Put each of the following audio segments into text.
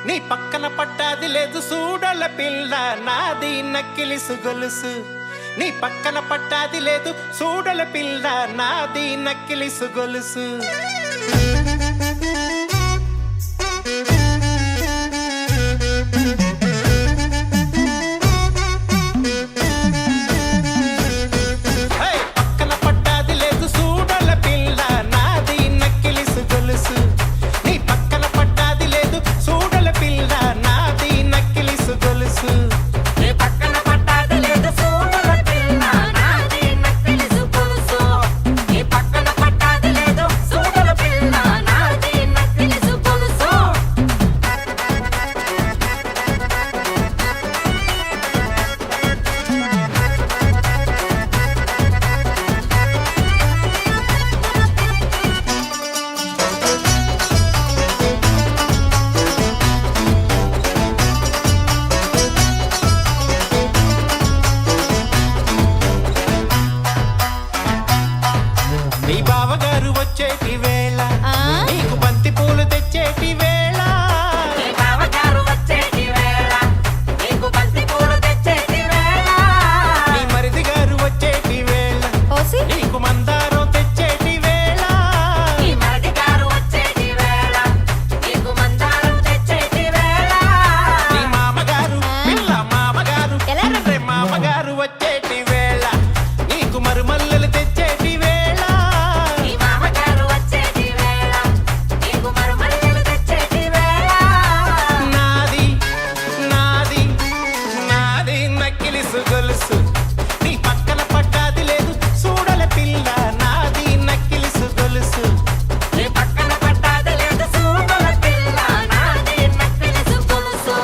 నీ పక్కన పట్టాది లేదు సూడల పిల్ల నాది నక్కిలిసు గొలుసు నీ పక్కన పట్టాది లేదు సూడల పిల్ల నాది నక్కిలిసు గొలుసు నీ బావగారు వచ్చేటి వేళ నీకు బంతి పూలు తెచ్చేటి వేళ నీ బావగారు వచ్చేటి వేళ నీకు బంతి పూలు తెచ్చేటి వేళ నీ మరిది గారు వచ్చేటి వేళ నీకు మందారం తెచ్చేటి వేళ నీ మరిది గారు వచ్చేటి వేళ నీకు మందారం తెచ్చేటి వేళ నీ మామగారు పిల్ల మామగారు రే మామగారు వచ్చేటి వేళ నీకు మరుమల్లెలు తెచ్చేటి వేళ నీ మామగారు వచ్చేటి వేళ నీకు మరుమల్లెలు తెచ్చేటి వేళ నాది నాది నాది నక్కిలిసు గొలుసు నీ పక్కన పట్టాది లేదు సూడల పిల్ల నాది నక్కిలిసు గొలుసు నీ పక్కన పట్టాది లేదు సూడల పిల్ల నాది నక్కిలిసు గొలుసు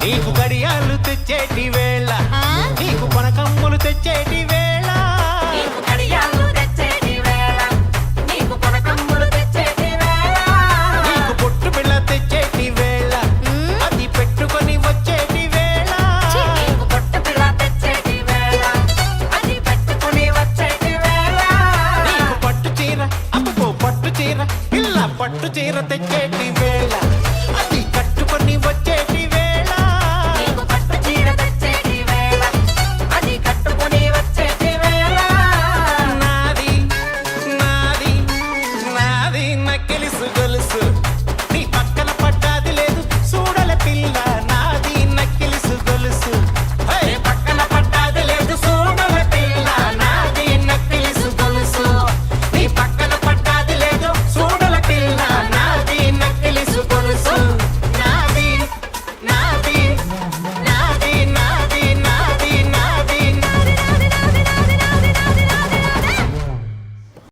నీకు గడియాలు తెచ్చేటి వేళ నీకు కొనకమ్ములు తెచ్చేటి వేళ